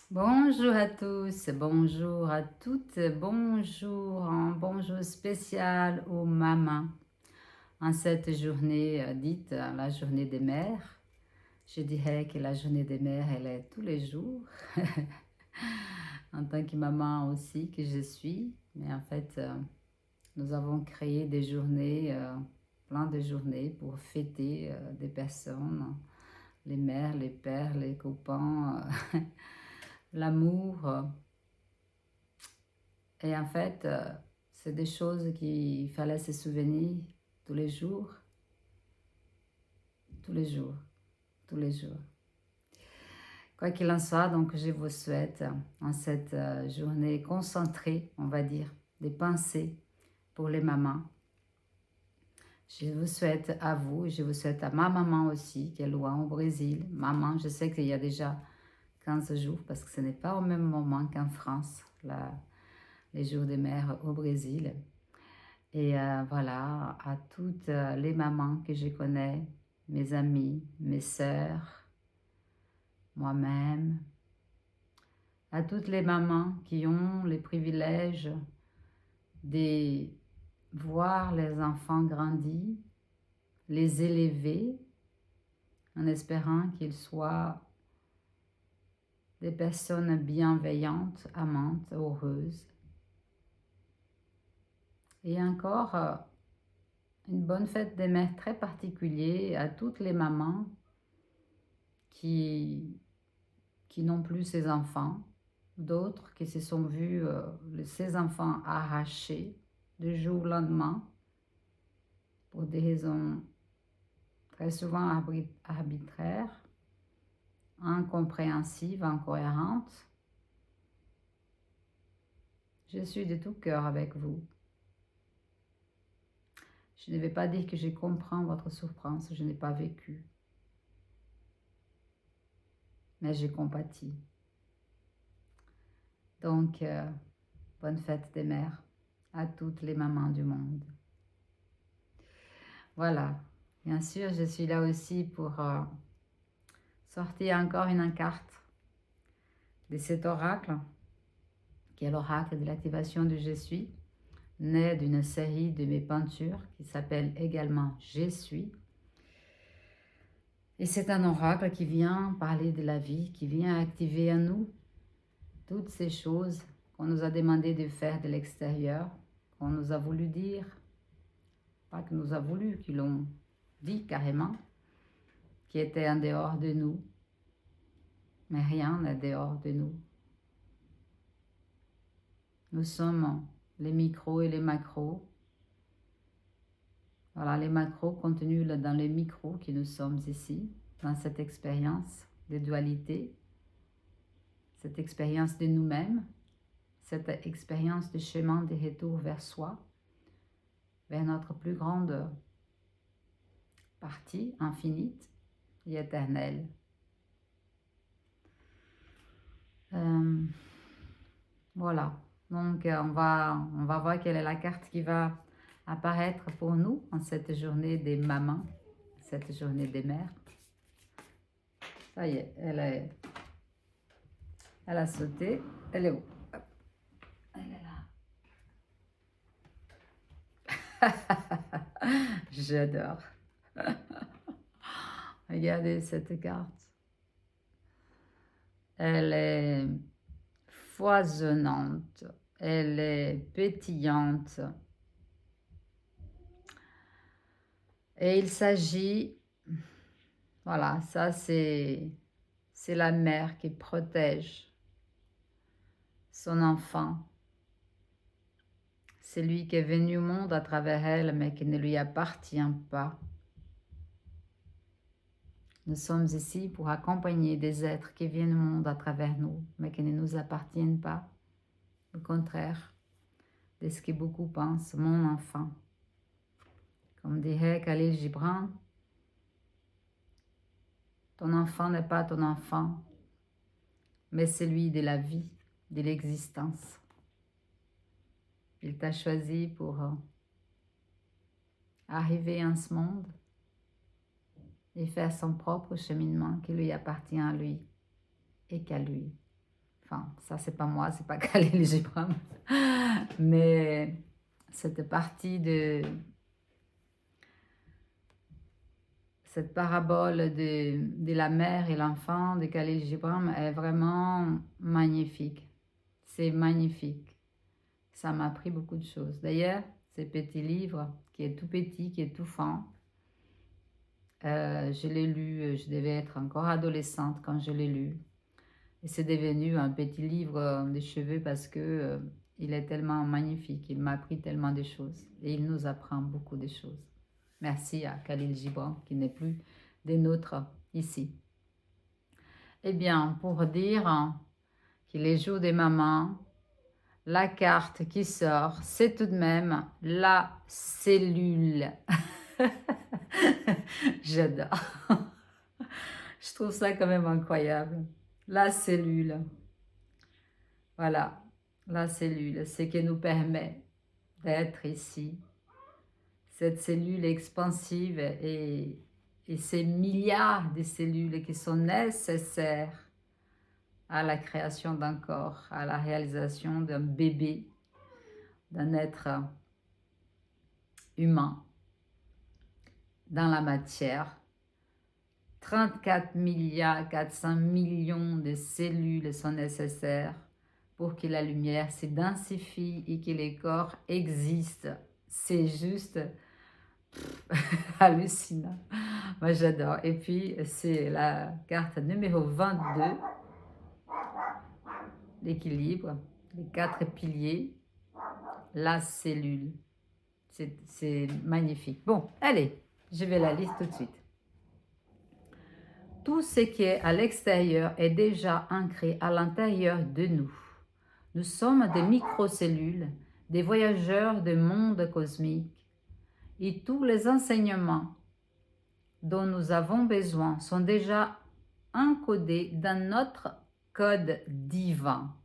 Bonjour à tous, bonjour à toutes, bonjour, un bonjour spécial aux mamans en cette journée dite la journée des mères. Je dirais que la journée des mères, elle est tous les jours, en tant que maman aussi que je suis. Mais en fait, nous avons créé des journées, plein de journées pour fêter des personnes, les mères, les pères, les copains, l'amour. Et en fait, c'est des choses qu'il fallait se souvenir tous les jours, tous les jours, tous les jours. Quoi qu'il en soit, donc je vous souhaite en cette journée concentrée, on va dire, des pensées pour les mamans. Je vous souhaite à vous, je vous souhaite à ma maman aussi, qui est loin au Brésil. Maman, je sais qu'il y a déjà 15 jours, parce que ce n'est pas au même moment qu'en France, les jours des mères au Brésil. Et voilà, à toutes les mamans que je connais, mes amis, mes sœurs, moi-même, à toutes les mamans qui ont le privilège de voir les enfants grandir, les élever, en espérant qu'ils soient des personnes bienveillantes, amantes, heureuses. Et encore, une bonne fête des mères très particulière à toutes les mamans qui n'ont plus ces enfants, d'autres qui se sont vus ces enfants arrachés du jour au lendemain pour des raisons très souvent arbitraires, incompréhensibles, incohérentes. Je suis de tout cœur avec vous. Je ne vais pas dire que je comprends votre souffrance, je n'ai pas vécu, mais j'ai compati. Donc, bonne fête des mères à toutes les mamans du monde. Voilà, bien sûr, je suis là aussi pour sortir encore une carte de cet oracle, qui est l'oracle de l'activation du Je suis, né d'une série de mes peintures qui s'appelle également Je suis. Et c'est un oracle qui vient parler de la vie, qui vient activer en nous toutes ces choses qu'on nous a demandé de faire de l'extérieur, qu'on nous a voulu dire, pas que nous a voulu, qu'ils l'ont dit carrément, qui étaient en dehors de nous, mais rien n'est dehors de nous. Nous sommes les micros et les macros. Voilà, les macros contenus dans les micros que nous sommes ici, dans cette expérience de dualité, cette expérience de nous-mêmes, cette expérience de chemin de retour vers soi, vers notre plus grande partie infinite et éternelle. Voilà, donc on va voir quelle est la carte qui va apparaître pour nous en cette journée des mamans, cette journée des mères. Ça y est, elle a sauté. Elle est où? Elle est là. J'adore. Regardez cette carte. Elle est foisonnante. Elle est pétillante. Et il s'agit, voilà, ça c'est la mère qui protège son enfant. C'est lui qui est venu au monde à travers elle, mais qui ne lui appartient pas. Nous sommes ici pour accompagner des êtres qui viennent au monde à travers nous, mais qui ne nous appartiennent pas. Au contraire de ce que beaucoup pensent, mon enfant. Comme dirait Khalil Gibran, ton enfant n'est pas ton enfant, mais celui de la vie, de l'existence. Il t'a choisi pour arriver en ce monde et faire son propre cheminement qui lui appartient à lui et qu'à lui. Enfin, ça, c'est pas moi, c'est pas Khalil Gibran. Mais cette partie de... Cette parabole de la mère et l'enfant de Khalil Gibran est vraiment magnifique. C'est magnifique. Ça m'a appris beaucoup de choses. D'ailleurs, ce petit livre qui est tout petit, qui est tout fin, je l'ai lu, je devais être encore adolescente quand je l'ai lu. Et c'est devenu un petit livre de chevet parce que il est tellement magnifique. Il m'a appris tellement de choses. Et il nous apprend beaucoup de choses. Merci à Khalil Gibran qui n'est plus des nôtres ici. Eh bien, pour dire qu'il est jour des mamans, la carte qui sort, c'est tout de même la cellule. J'adore. Je trouve ça quand même incroyable. La cellule. Voilà, la cellule, ce qui nous permet d'être ici. Cette cellule expansive et ces milliards de cellules qui sont nécessaires à la création d'un corps, à la réalisation d'un bébé, d'un être humain dans la matière. 34 milliards 400 millions de cellules sont nécessaires pour que la lumière se densifie et que les corps existent. C'est juste hallucinant. Moi, j'adore. Et puis, c'est la carte numéro 22, l'équilibre, les 4 piliers, la cellule. C'est magnifique. Bon, allez, je vais la lire tout de suite. Tout ce qui est à l'extérieur est déjà ancré à l'intérieur de nous. Nous sommes des microcellules, des voyageurs du monde cosmique, et tous les enseignements dont nous avons besoin sont déjà encodés dans notre code divin.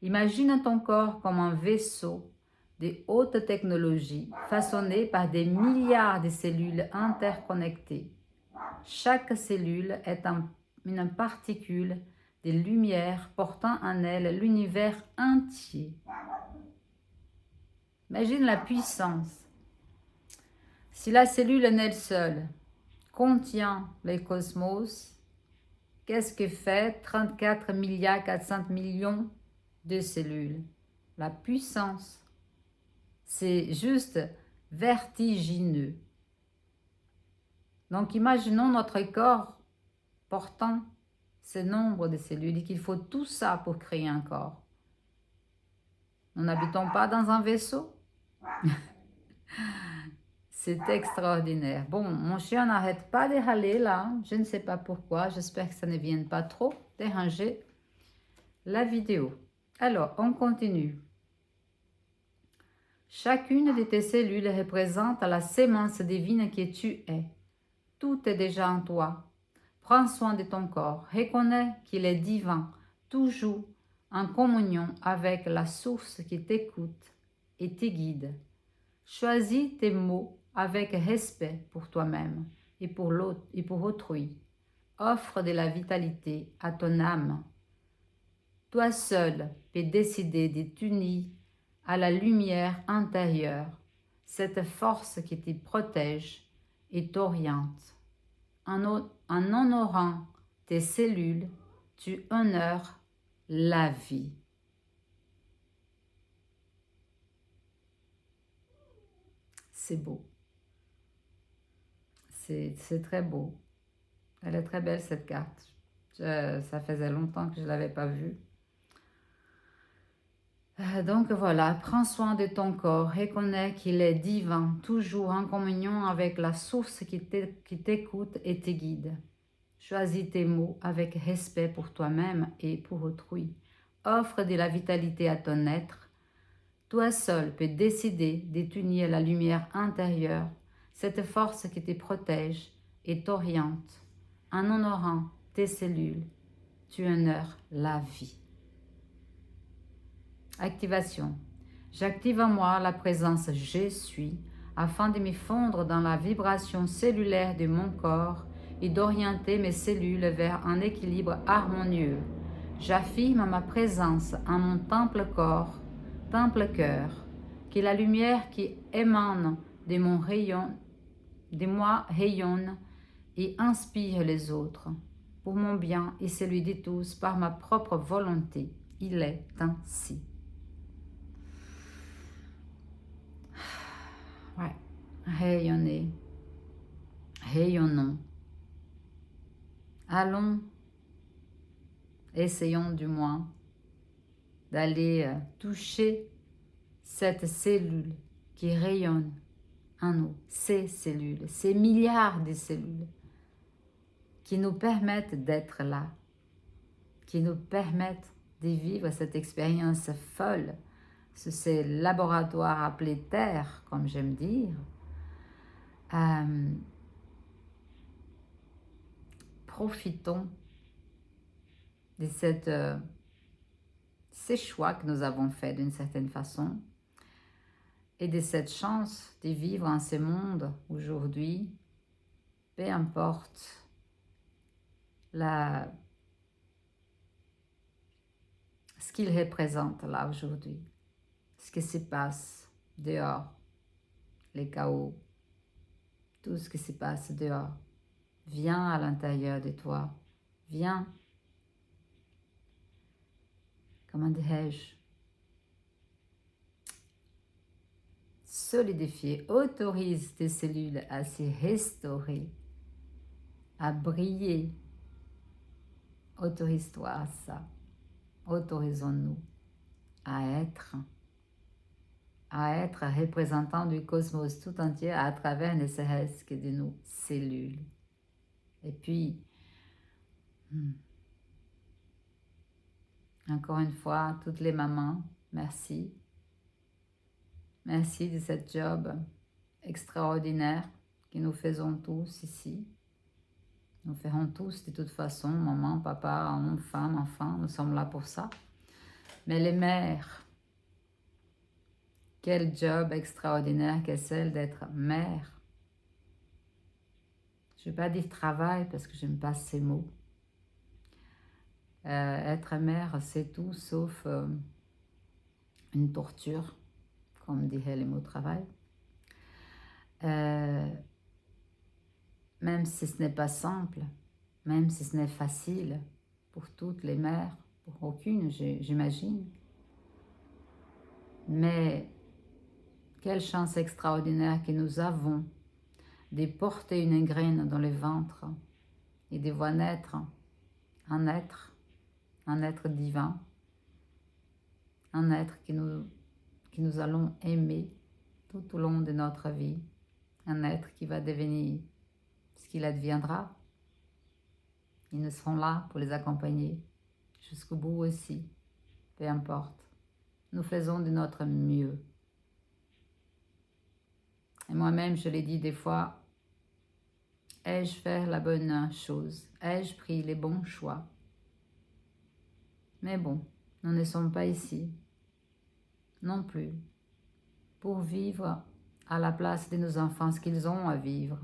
Imagine ton corps comme un vaisseau de haute technologie façonné par des milliards de cellules interconnectées. Chaque cellule est une particule de lumière portant en elle l'univers entier. Imagine la puissance. Si la cellule en elle seule contient les cosmos, qu'est-ce que fait 34 milliards 400 millions de cellules? La puissance. C'est juste vertigineux. Donc, imaginons notre corps portant ce nombre de cellules et qu'il faut tout ça pour créer un corps. Nous n'habitons pas dans un vaisseau. C'est extraordinaire. Bon, mon chien n'arrête pas de râler là. Je ne sais pas pourquoi. J'espère que ça ne vienne pas trop déranger la vidéo. Alors, on continue. Chacune de tes cellules représente la sémence divine que tu es. Tout est déjà en toi. Prends soin de ton corps. Reconnais qu'il est divin, toujours en communion avec la source qui t'écoute et te guide. Choisis tes mots avec respect pour toi-même et pour l'autre et pour autrui. Offre de la vitalité à ton âme. Toi seul peux décider de t'unir à la lumière intérieure, cette force qui te protège et t'oriente. En honorant tes cellules, tu honores la vie. C'est beau. C'est très beau. Elle est très belle cette carte. Ça faisait longtemps que je ne l'avais pas vue. Donc voilà, prends soin de ton corps, reconnais qu'il est divin, toujours en communion avec la source qui t'écoute et te guide. Choisis tes mots avec respect pour toi-même et pour autrui. Offre de la vitalité à ton être. Toi seul peux décider de t'unir la lumière intérieure, cette force qui te protège et t'oriente. En honorant tes cellules, tu honores la vie. Activation. J'active en moi la présence je suis afin de me fondre dans la vibration cellulaire de mon corps et d'orienter mes cellules vers un équilibre harmonieux. J'affirme ma présence en mon temple corps, temple cœur, que la lumière qui émane de mon rayon, de moi rayonne et inspire les autres, pour mon bien et celui de tous, par ma propre volonté. Il est ainsi. Ouais, rayonnez, rayonnons. Allons, essayons du moins d'aller toucher cette cellule qui rayonne en nous, ces cellules, ces milliards de cellules qui nous permettent d'être là, qui nous permettent de vivre cette expérience folle, ces laboratoires appelés Terre, comme j'aime dire. Profitons de ces choix que nous avons faits d'une certaine façon et de cette chance de vivre en ce monde aujourd'hui, peu importe ce qu'il représente là aujourd'hui, ce qui se passe dehors, les chaos, tout ce qui se passe dehors. Viens à l'intérieur de toi, viens, comment dirais-je, solidifier, autorise tes cellules à se restaurer, à briller. Autorise-toi à ça. Autorisons-nous à être représentant du cosmos tout entier à travers ne serait-ce que de nos cellules. Et puis, encore une fois, toutes les mamans, merci. Merci de cette job extraordinaire que nous faisons tous ici. Nous ferons tous de toute façon, maman, papa, homme, femme, enfant, nous sommes là pour ça. Mais les mères, quel job extraordinaire qu'est celle d'être mère. Je ne vais pas dire travail parce que je n'aime pas ces mots. Être mère, c'est tout sauf une torture, comme dirait les mots travail. Même si ce n'est pas simple, même si ce n'est facile pour toutes les mères, pour aucune, j'imagine. Mais quelle chance extraordinaire que nous avons de porter une graine dans le ventre et de voir naître un être divin, un être que nous allons aimer tout au long de notre vie, un être qui va devenir ce qu'il adviendra. Ils ne seront là pour les accompagner jusqu'au bout aussi, peu importe. Nous faisons de notre mieux. Et moi-même, je l'ai dit des fois, ai-je fait la bonne chose? Ai-je pris les bons choix? Mais bon, nous ne sommes pas ici non plus pour vivre à la place de nos enfants ce qu'ils ont à vivre.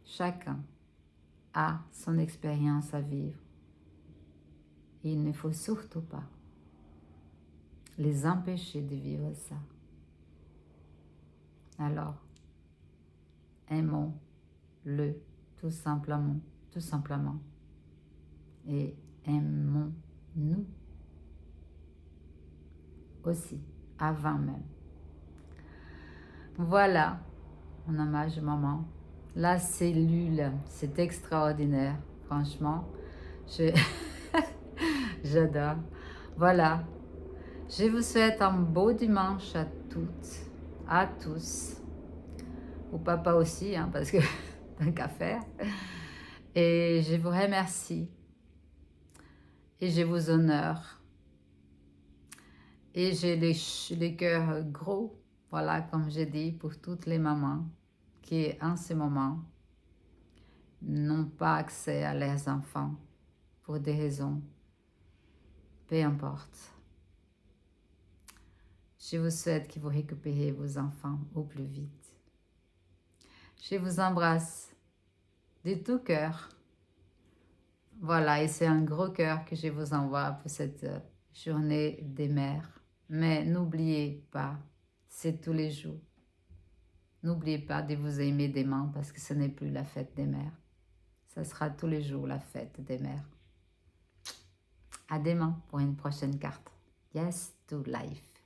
Chacun a son expérience à vivre. Et il ne faut surtout pas les empêcher de vivre ça. Alors, aimons-le tout simplement. Et aimons-nous aussi, avant même. Voilà, mon hommage maman. La cellule, c'est extraordinaire, franchement. J'adore. Voilà, je vous souhaite un beau dimanche à toutes, à tous. Au papa aussi, hein, parce que tant qu'à faire. Et je vous remercie. Et je vous honore. Et j'ai les cœurs gros, voilà, comme j'ai dit, pour toutes les mamans qui, en ce moment, n'ont pas accès à leurs enfants pour des raisons, peu importe. Je vous souhaite que vous récupérez vos enfants au plus vite. Je vous embrasse de tout cœur Voilà, et c'est un gros cœur que je vous envoie pour cette journée des mères. Mais n'oubliez pas, c'est tous les jours. N'oubliez pas de vous aimer demain parce que ce n'est plus la fête des mères. Ça sera tous les jours la fête des mères. À demain pour une prochaine carte. Yes to life.